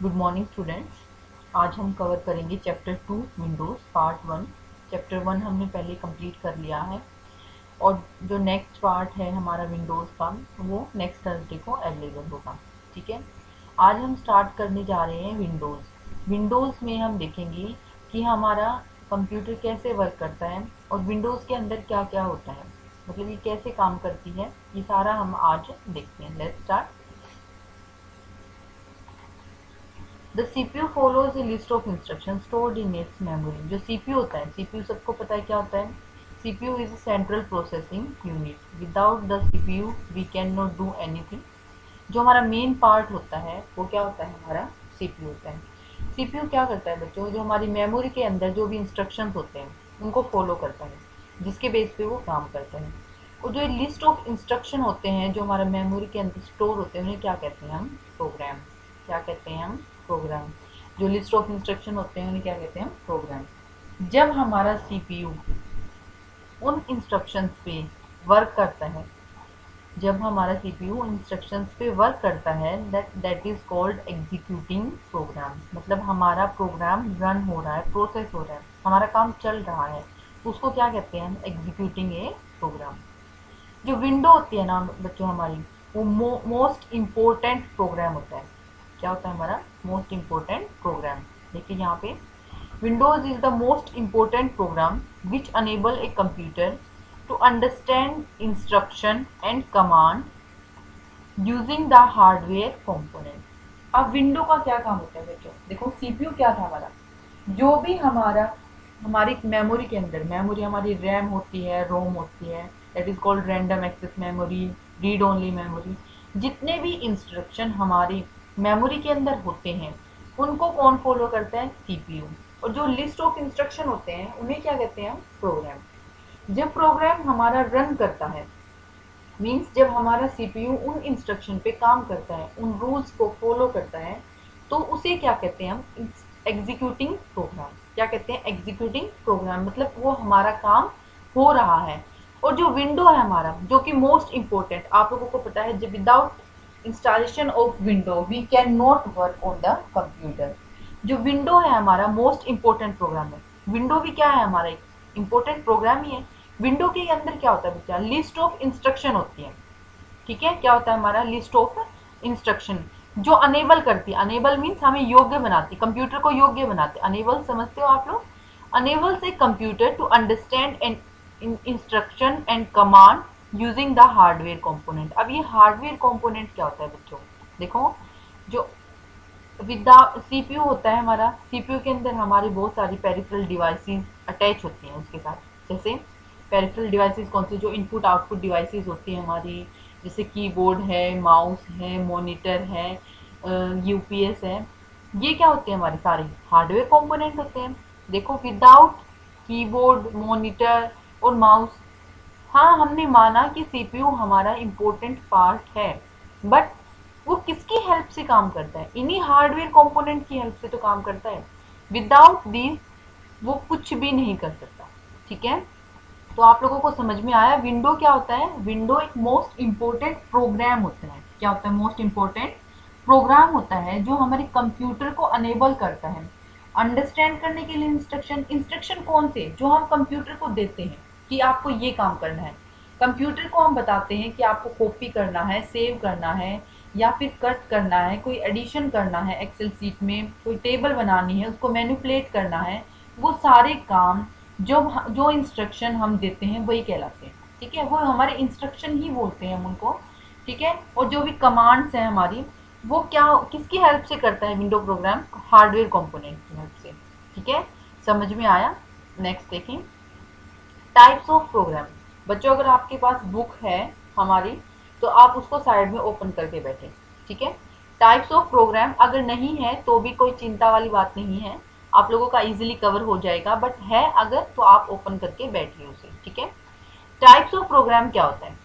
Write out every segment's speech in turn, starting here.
Good morning students. आज हम cover करेंगे चैप्टर 2 विंडोज़ पार्ट 1। चैप्टर 1 हमने पहले कंप्लीट कर लिया है और जो नेक्स्ट पार्ट है हमारा विंडोज़ का वो नेक्स्ट थर्सडे को अवेलेबल होगा। ठीक है, आज हम स्टार्ट करने जा रहे हैं विंडोज़। विंडोज़ में हम देखेंगे कि हमारा कंप्यूटर कैसे वर्क करता है और विंडोज़ के अंदर क्या क्या होता है, मतलब ये कैसे काम करती है, ये सारा हम आज देखते हैं। Let's start. The CPU follows a list of instructions stored in its memory। जो CPU होता है, CPU सबको पता है क्या होता है। CPU is a central processing unit। Without the CPU we cannot do anything। जो हमारा मेन पार्ट होता है वो क्या होता है, हमारा CPU होता है। CPU क्या करता है बच्चों, जो हमारी मेमोरी के अंदर जो भी इंस्ट्रक्शंस होते हैं उनको फॉलो करता है, जिसके बेस पे वो काम करता है। और जो लिस्ट ऑफ इंस्ट्रक्शन होते हैं जो हमारा मेमोरी के अंदर स्टोर होते हैं उन्हें क्या कहते हैं हम, प्रोग्राम। क्या कहते हैं हम, प्रोग्राम। जो लिस्ट ऑफ इंस्ट्रक्शन होते हैं उन्हें क्या कहते हैं हम, प्रोग्राम। जब हमारा CPU उन इंस्ट्रक्शंस पे वर्क करता है, जब हमारा CPU इंस्ट्रक्शंस पे वर्क करता है, that is called executing program. मतलब हमारा प्रोग्राम रन हो रहा है, प्रोसेस हो रहा है, हमारा काम चल रहा है, उसको क्या कहते हैं हम, एग्जीक्यूटिंग ए प्रोग्राम। जो विंडो होती है ना बच्चों हमारी, वो मोस्ट इम्पोर्टेंट प्रोग्राम होता है। क्या होता है हमारा मोस्ट इम्पोर्टेंट प्रोग्राम। देखिए यहाँ पे, Windows is the most important program which enable a computer to understand instruction and command using the hardware component. अब विंडो का क्या काम होता है बच्चों, देखो सीपीयू क्या था हमारा, जो भी हमारा हमारी मेमोरी के अंदर, मेमोरी हमारी रैम होती है, रोम होती है, that is called random access memory, read only memory. जितने भी इंस्ट्रक्शन हमारी मेमोरी के अंदर होते हैं उनको कौन फॉलो करता है, सीपीयू। और जो लिस्ट ऑफ इंस्ट्रक्शन होते हैं उन्हें क्या कहते हैं हम, प्रोग्राम। जब प्रोग्राम हमारा रन करता है, मीन्स जब हमारा सीपीयू उन इंस्ट्रक्शन पे काम करता है, उन रूल्स को फॉलो करता है, तो उसे क्या कहते हैं हम, एग्जीक्यूटिंग प्रोग्राम। क्या कहते हैं, एग्जीक्यूटिंग प्रोग्राम। मतलब वो हमारा काम हो रहा है। और जो विंडो है हमारा, जो कि मोस्ट इम्पोर्टेंट, आप लोगों को पता है, जब without installation of window we can not work on the computer. जो विंडो है हमारा मोस्ट इम्पोर्टेंट प्रोग्राम है। विंडो भी क्या है, हमारा एक इम्पोर्टेंट प्रोग्राम ही है। विंडो के अंदर क्या होता है बच्चा, लिस्ट ऑफ इंस्ट्रक्शन होती है। ठीक है, क्या होता है हमारा, लिस्ट ऑफ इंस्ट्रक्शन जो अनेबल करती है। अनेबल मीन्स हमें योग्य बनाती, कंप्यूटर को योग्य बनाती। अनेबल समझते हो आप लोग, अनेबल से computer to understand and instruction and command using the hardware component. अब ये हार्डवेयर कंपोनेंट क्या होता है बच्चों, देखो, जो विदा सीपीयू होता है हमारा, सीपीयू के अंदर हमारी बहुत सारी पेरिफेरल डिवाइसेस अटैच होती हैं उसके साथ। जैसे पेरिफेरल डिवाइसेस कौन सी, जो इनपुट आउटपुट डिवाइसेस होती हैं हमारी, जैसे कीबोर्ड है, माउस है, मॉनिटर है, यूपीएस है। ये क्या होते हैं, हमारे सारे हार्डवेयर कंपोनेंट होते हैं। देखो, विदाउट कीबोर्ड, मॉनिटर और माउस, हाँ हमने माना कि सीपीयू हमारा इम्पोर्टेंट पार्ट है, बट वो किसकी हेल्प से काम करता है, इन्हीं हार्डवेयर कंपोनेंट की हेल्प से तो काम करता है। विदाउट दिस वो कुछ भी नहीं कर सकता। ठीक है, तो आप लोगों को समझ में आया विंडो क्या होता है। विंडो एक मोस्ट इम्पोर्टेंट प्रोग्राम होता है। क्या होता है, मोस्ट इम्पोर्टेंट प्रोग्राम होता है जो हमारे कंप्यूटर को अनेबल करता है अंडरस्टैंड करने के लिए इंस्ट्रक्शन। इंस्ट्रक्शन कौन से, जो हम कंप्यूटर को देते हैं कि आपको ये काम करना है। कंप्यूटर को हम बताते हैं कि आपको कॉपी करना है, सेव करना है, या फिर कट करना है, कोई एडिशन करना है एक्सेल सीट में, कोई टेबल बनानी है, उसको मैनिपुलेट करना है। वो सारे काम जो जो इंस्ट्रक्शन हम देते हैं वही कहलाते हैं। ठीक है, वो हमारे इंस्ट्रक्शन ही बोलते हैं हम उनको। ठीक है, और जो भी कमांड्स हैं हमारी, वो क्या किसकी हेल्प से करता है विंडो प्रोग्राम, हार्डवेयर कंपोनेंट की हेल्प से। ठीक है, समझ में आया। नेक्स्ट देखें, टाइप्स ऑफ प्रोग्राम। बच्चों अगर आपके पास बुक है हमारी, तो आप उसको साइड में ओपन करके बैठे। ठीक है, टाइप्स ऑफ प्रोग्राम अगर नहीं है तो भी कोई चिंता वाली बात नहीं है, आप लोगों का इजीली कवर हो जाएगा, बट है अगर तो आप ओपन करके बैठिए उसे। ठीक है, टाइप्स ऑफ प्रोग्राम क्या होता है,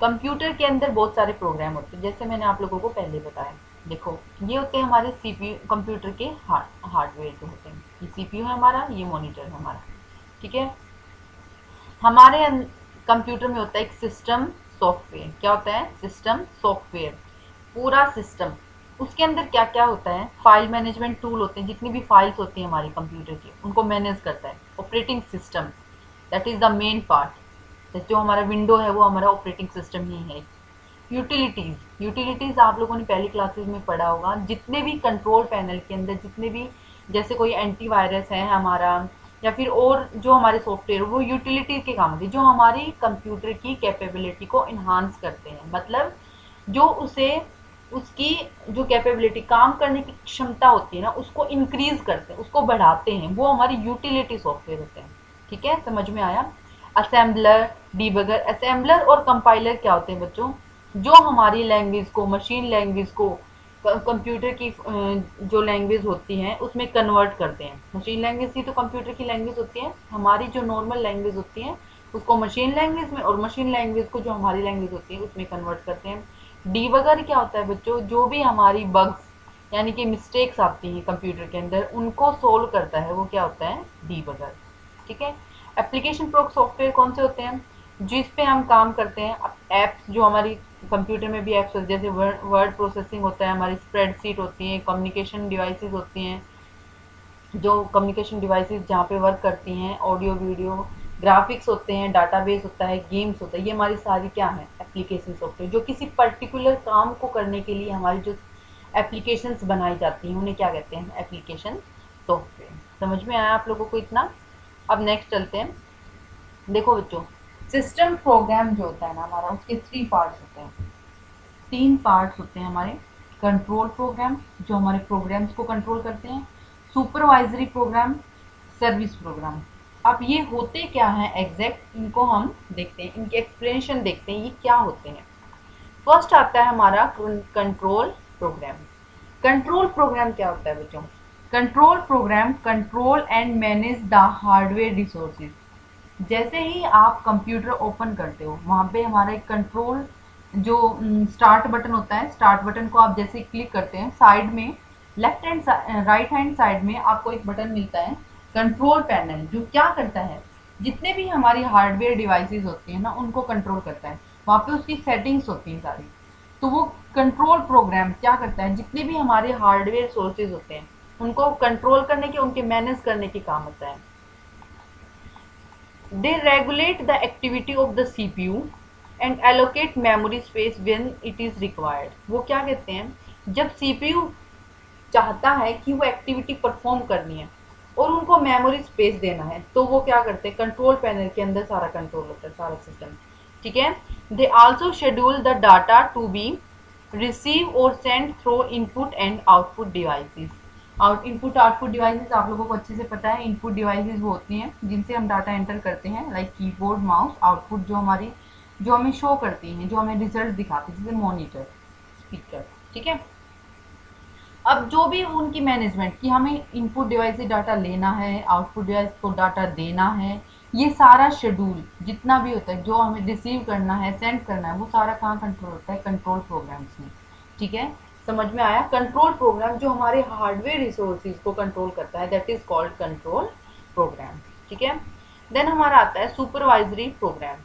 कंप्यूटर के अंदर बहुत सारे प्रोग्राम होते हैं, जैसे मैंने आप लोगों को पहले बताया। देखो, ये होते हैं हमारे सीपीयू, कंप्यूटर के हार्डवेयर जो होते हैं। ये सीपीयू है हमारा, ये मॉनिटर है हमारा। ठीक है, हमारे कंप्यूटर में होता है एक सिस्टम सॉफ्टवेयर। क्या होता है, सिस्टम सॉफ्टवेयर, पूरा सिस्टम। उसके अंदर क्या क्या होता है, फाइल मैनेजमेंट टूल होते हैं, जितनी भी फाइल्स होती हैं हमारी कंप्यूटर की उनको मैनेज करता है। Operating system, that is the main part, जो हमारा विंडो है वो हमारा ऑपरेटिंग सिस्टम ही है। यूटिलिटीज़, यूटिलिटीज़ आप लोगों ने पहली क्लासेस में पढ़ा होगा, जितने भी कंट्रोल पैनल के अंदर जितने भी, जैसे कोई एंटीवायरस है हमारा या फिर और जो हमारे सॉफ्टवेयर, वो यूटिलिटी के काम होते हैं जो हमारी कंप्यूटर की कैपेबिलिटी को इन्हांस करते हैं। मतलब जो उसे, उसकी जो कैपेबिलिटी, काम करने की क्षमता होती है ना, उसको इंक्रीज करते हैं, उसको बढ़ाते हैं, वो हमारी यूटिलिटी सॉफ्टवेयर होते हैं। ठीक है, समझ में आया। असेंबलर, डीबगर, असेंबलर और कंपाइलर क्या होते हैं बच्चों, जो हमारी लैंग्वेज को, मशीन लैंग्वेज को कंप्यूटर की जो लैंग्वेज होती है उसमें कन्वर्ट करते हैं। मशीन लैंग्वेज ही तो कंप्यूटर की लैंग्वेज होती है, हमारी जो नॉर्मल लैंग्वेज होती है उसको मशीन लैंग्वेज में, और मशीन लैंग्वेज को जो हमारी लैंग्वेज होती है उसमें कन्वर्ट करते हैं। डीबगर क्या होता है बच्चों, जो भी हमारी बग्स यानी कि मिस्टेक्स आती हैं कंप्यूटर के अंदर उनको सोल्व करता है, वो क्या होता है, डीबगर। ठीक है। एप्लीकेशन प्रो सॉफ्टवेयर कौन से होते हैं, जिस पे हम काम करते हैं। एप्स जो हमारी कंप्यूटर में भी एप्स होते हैं, जैसे वर्ड प्रोसेसिंग होता है, हमारी स्प्रेडशीट होती है, कम्युनिकेशन डिवाइसेस होती हैं, जो कम्युनिकेशन डिवाइसेस जहाँ पे वर्क करती हैं, ऑडियो वीडियो, ग्राफिक्स होते हैं, डाटाबेस होता है, गेम्स होता है, ये हमारी सारी क्या है, एप्लीकेशन सॉफ्टवेयर, जो किसी पर्टिकुलर काम को करने के लिए हमारी जो एप्लीकेशंस बनाई जाती हैं उन्हें क्या कहते हैं, एप्लीकेशन सॉफ्टवेयर। समझ में आया आप लोगों को इतना। अब नेक्स्ट चलते हैं। देखो बच्चों, सिस्टम प्रोग्राम जो होता है ना हमारा, उसके 3 पार्ट्स होते हैं, 3 पार्ट्स होते हैं हमारे। कंट्रोल प्रोग्राम, जो हमारे प्रोग्राम्स को कंट्रोल करते हैं, सुपरवाइजरी प्रोग्राम, सर्विस प्रोग्राम। अब ये होते क्या हैं एग्जैक्ट, इनको हम देखते हैं, इनके एक्सप्लेनेशन देखते हैं, ये क्या होते हैं। फर्स्ट आता है हमारा कंट्रोल प्रोग्राम। कंट्रोल प्रोग्राम क्या होता है बच्चों, control program control and manage the hardware resources. जैसे ही आप कंप्यूटर ओपन करते हो, वहाँ पे हमारा एक कंट्रोल जो स्टार्ट बटन होता है, स्टार्ट बटन को आप जैसे क्लिक करते हैं, साइड में left hand right hand side में आपको एक बटन मिलता है कंट्रोल पैनल, जो क्या करता है, जितने भी हमारी हार्डवेयर डिवाइसेस होती हैं ना उनको कंट्रोल करता है। वहाँ पे उसकी सेटिंग्स होती हैं सारी। तो वो कंट्रोल प्रोग्राम क्या करता है, जितने भी हमारे हार्डवेयर सोर्सेज होते हैं उनको कंट्रोल करने के, उनके मैनेज करने के काम होता है। They regulate the activity of the CPU and allocate memory space when it is required। वो क्या कहते हैं, जब CPU चाहता है कि वो एक्टिविटी परफॉर्म करनी है और उनको मेमोरी स्पेस देना है, तो वो क्या करते हैं, कंट्रोल पैनल के अंदर सारा कंट्रोल होता है, सारा सिस्टम। ठीक है। They also schedule the data to be receive और send through input and output devices. Input output devices आप लोगों को अच्छे से पता है, इनपुट डिवाइसेस वो होती हैं जिनसे हम डाटा एंटर करते हैं, लाइक कीबोर्ड, माउस। आउटपुट जो हमारी, जो हमें शो करती हैं, जो हमें रिजल्ट दिखाती है, जैसे मॉनिटर, स्पीकर। ठीक है। अब जो भी उनकी मैनेजमेंट की, हमें इनपुट डिवाइस से डाटा लेना है, आउटपुट डिवाइस को डाटा देना है, ये सारा शेड्यूल जितना भी होता है, जो हमें रिसीव करना है, सेंड करना है, वो सारा कहाँ कंट्रोल होता है, कंट्रोल प्रोग्राम्स में। ठीक है, समझ में आया। कंट्रोल प्रोग्राम जो हमारे हार्डवेयर रिसोर्सेज को कंट्रोल करता है, that is called control program. ठीक है। देन हमारा आता है सुपरवाइजरी प्रोग्राम।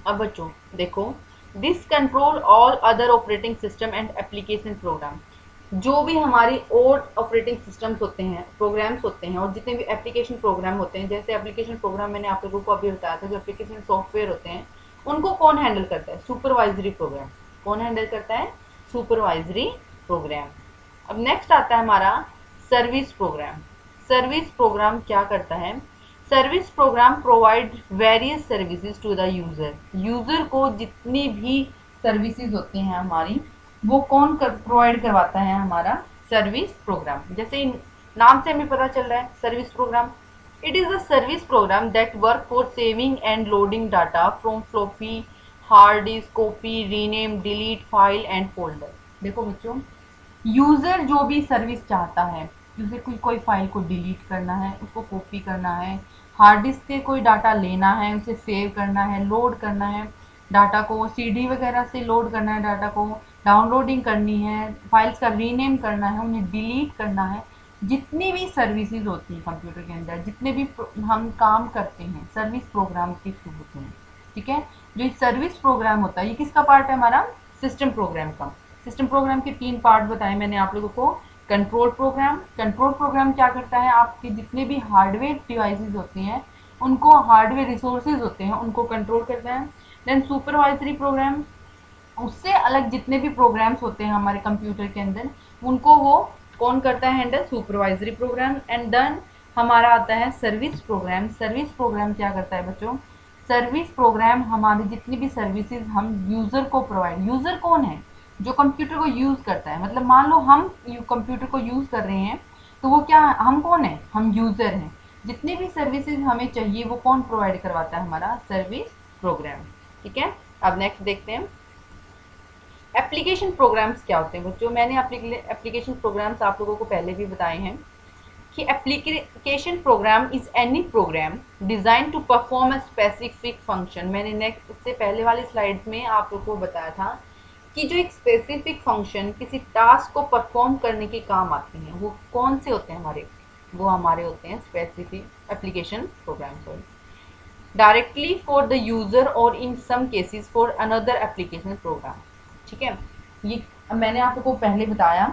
अब बच्चों देखो, this control all other operating system and application program. जो भी हमारी और ऑपरेटिंग सिस्टम्स होते हैं, प्रोग्राम्स होते हैं, और जितने भी एप्लीकेशन प्रोग्राम होते हैं, जैसे एप्लीकेशन प्रोग्राम मैंने आप लोगों को अभी बताया था, जो एप्लीकेशन सॉफ्टवेयर होते हैं उनको कौन हैंडल करता है, सुपरवाइजरी प्रोग्राम। कौन हैंडल करता है, सुपरवाइजरी प्रोग्राम। अब नेक्स्ट आता है हमारा सर्विस प्रोग्राम। सर्विस प्रोग्राम क्या करता है, service program provide various services to the user. User को जितनी भी सर्विसेज होती हैं हमारी, वो कौन प्रोवाइड करवाता है, हमारा सर्विस प्रोग्राम। जैसे नाम से हमें पता चल रहा है service program, it is a service program that work for saving and loading data from floppy, hard disk, copy, rename, delete file and folder. देखो बच्चों, यूज़र जो भी सर्विस चाहता है, जैसे कोई फाइल को डिलीट करना है, उसको कॉपी करना है, हार्ड डिस्क से कोई डाटा लेना है, उसे सेव करना है, लोड करना है, डाटा को सीडी वगैरह से लोड करना है, डाटा को डाउनलोडिंग करनी है, फाइल्स का रीनेम करना है, उन्हें डिलीट करना है, जितनी भी सर्विसेज होती हैं कंप्यूटर के अंदर, जितने भी हम काम करते हैं, सर्विस प्रोग्राम के थ्रू होते हैं। ठीक है। जो सर्विस प्रोग्राम होता है, ये किसका पार्ट है, हमारा सिस्टम प्रोग्राम का। सिस्टम प्रोग्राम के 3 पार्ट बताए मैंने आप लोगों को। कंट्रोल प्रोग्राम क्या करता है, आपके जितने भी हार्डवेयर डिवाइसेस होती हैं उनको, हार्डवेयर रिसोर्सेज होते हैं उनको कंट्रोल करता है। देन सुपरवाइजरी प्रोग्राम, उससे अलग जितने भी प्रोग्राम्स होते हैं हमारे कंप्यूटर के अंदर उनको वो कौन करता है handle, supervisory program. And then हमारा आता है सर्विस प्रोग्राम क्या करता है बच्चों, सर्विस प्रोग्राम हमारी जितनी भी सर्विसेज हम यूज़र को प्रोवाइड, यूज़र कौन है, जो कंप्यूटर को यूज़ करता है, मतलब मान लो हम कंप्यूटर को यूज़ कर रहे हैं तो वो क्या, हम कौन है, हम यूज़र हैं। जितनी भी सर्विसेज हमें चाहिए वो कौन प्रोवाइड करवाता है, हमारा सर्विस प्रोग्राम। ठीक है, अब नेक्स्ट देखते हैं एप्लीकेशन प्रोग्राम्स क्या होते हैं बच्चों। मैंने एप्लीकेशन प्रोग्राम्स आप लोगों को पहले भी बताए हैं कि application program is any program design to perform a specific function. मैंने नेक्स्ट इससे पहले वाली स्लाइड्स में आप लोगों को बताया था कि जो एक स्पेसिफिक फंक्शन किसी टास्क को परफॉर्म करने के काम आते हैं वो कौन से होते हैं हमारे, वो हमारे होते हैं specific application program. Directly for the user और in some cases for another application program. ठीक है, ये मैंने आपको पहले बताया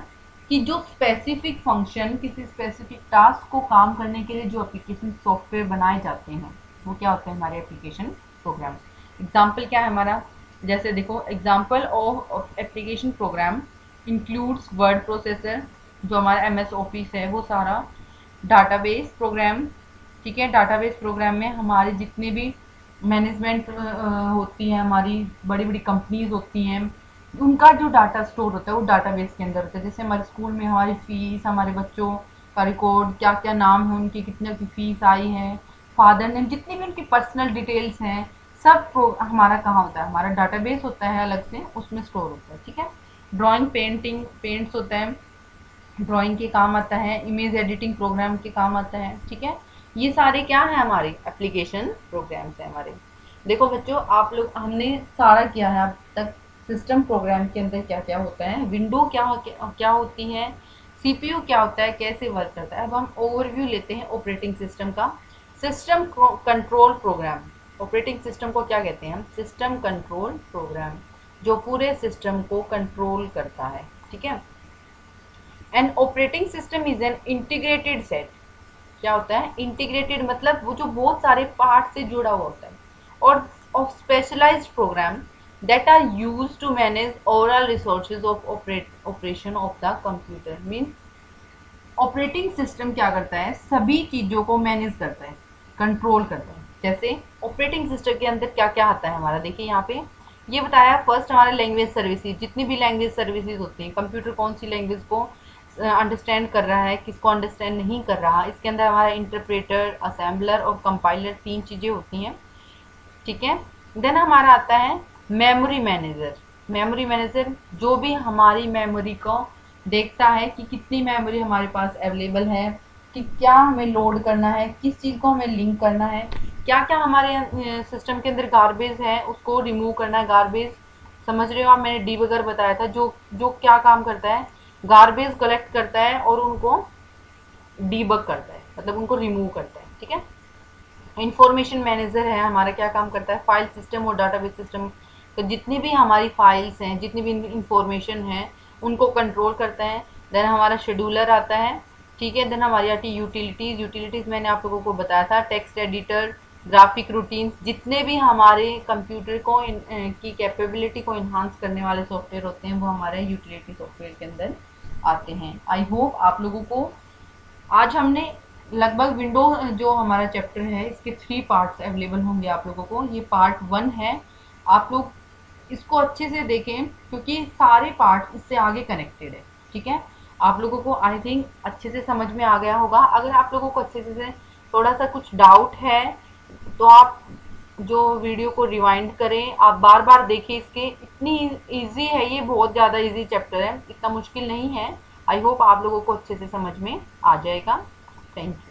कि जो स्पेसिफिक फंक्शन किसी स्पेसिफिक टास्क को काम करने के लिए जो एप्लीकेशन सॉफ्टवेयर बनाए जाते हैं वो क्या होते हैं, हमारे एप्लीकेशन प्रोग्राम। एग्जाम्पल क्या है हमारा, जैसे देखो example of application program includes word processor, जो हमारा MS ऑफिस है वो सारा, डाटाबेस प्रोग्राम। ठीक है, डाटाबेस प्रोग्राम में हमारी जितने भी मैनेजमेंट होती है, हमारी बड़ी बड़ी कंपनीज होती हैं, उनका जो डाटा स्टोर होता है वो डाटाबेस के अंदर होता है। जैसे हमारे स्कूल में हमारी फीस, हमारे बच्चों का रिकॉर्ड, क्या क्या नाम है उनकी, कितने की फीस आई है, फादर नेम, जितनी भी उनकी पर्सनल डिटेल्स हैं, सब हमारा कहाँ होता है, हमारा डाटाबेस होता है अलग से, उसमें स्टोर होता है। ठीक है, ड्राइंग पेंट्स होता है, ड्राइंग के काम आता है, इमेज एडिटिंग प्रोग्राम के काम आता है। ठीक है, ये सारे क्या है, हमारे एप्लीकेशन प्रोग्राम्स हैं हमारे। देखो बच्चों, आप लोग, हमने सारा किया है अब तक सिस्टम प्रोग्राम के अंदर क्या क्या होता है, विंडो क्या होती है, CPU क्या होता है, कैसे वर्क करता है। अब हम ओवरव्यू लेते हैं ऑपरेटिंग सिस्टम का। System control program, operating system को क्या कहते हैं हम, सिस्टम कंट्रोल प्रोग्राम, जो पूरे सिस्टम को कंट्रोल करता है। ठीक है, an operating system is an integrated set, क्या होता है, इंटीग्रेटेड मतलब वो जो बहुत सारे पार्ट से जुड़ा हुआ होता है, और of specialized program that are used to manage overall resources of operation of the computer. Means operating system क्या करता है, सभी चीज़ों को मैनेज करता है, कंट्रोल करता है। जैसे ऑपरेटिंग सिस्टम के अंदर क्या क्या आता है हमारा, देखिए यहाँ पे ये बताया, फर्स्ट हमारे लैंग्वेज सर्विसेज, जितनी भी लैंग्वेज सर्विसेज होती हैं, कंप्यूटर कौन सी लैंग्वेज को अंडरस्टैंड कर रहा है, किसको अंडरस्टैंड नहीं कर रहा, इसके अंदर हमारा इंटरप्रेटर, असेंबलर और कंपाइलर 3 चीज़ें होती हैं। ठीक है, देन हमारा आता है मेमोरी मैनेजर जो भी हमारी मेमोरी को देखता है कि कितनी मेमोरी हमारे पास अवेलेबल है, कि क्या हमें लोड करना है, किस चीज़ को हमें लिंक करना है, क्या क्या हमारे सिस्टम के अंदर गार्बेज है उसको रिमूव करना है। गार्बेज समझ रहे हो आप, मैंने डीबगर बताया था, जो जो क्या काम करता है, गार्बेज कलेक्ट करता है और उनको डीबग करता है, मतलब उनको रिमूव करता है। ठीक है, इंफॉर्मेशन मैनेजर है हमारा, क्या काम करता है, फाइल सिस्टम और डाटाबेस सिस्टम, तो जितनी भी हमारी फाइल्स हैं, जितनी भी इंफॉर्मेशन है उनको कंट्रोल करता है। देन हमारा शेड्यूलर आता है। ठीक है, देन हमारी आती है यूटिलिटीज़ मैंने आप लोगों को बताया था, टेक्स्ट एडिटर, ग्राफिक रूटीन्स, जितने भी हमारे कंप्यूटर को की कैपेबिलिटी को इन्हांस करने वाले सॉफ्टवेयर होते हैं वो हमारे यूटिलिटी सॉफ्टवेयर के अंदर आते हैं। आई होप आप लोगों को आज हमने लगभग विंडो जो हमारा चैप्टर है इसके 3 पार्ट्स अवेलेबल होंगे आप लोगों को। ये पार्ट 1 है, आप लोग इसको अच्छे से देखें क्योंकि सारे पार्ट इससे आगे कनेक्टेड है। ठीक है, आप लोगों को आई थिंक अच्छे से समझ में आ गया होगा। अगर आप लोगों को अच्छे से थोड़ा सा कुछ डाउट है तो आप जो वीडियो को रिवाइंड करें, आप बार बार देखिए इसके, इतनी इजी है ये, बहुत ज़्यादा इजी चैप्टर है, इतना मुश्किल नहीं है। आई होप आप लोगों को अच्छे से समझ में आ जाएगा। Thank you.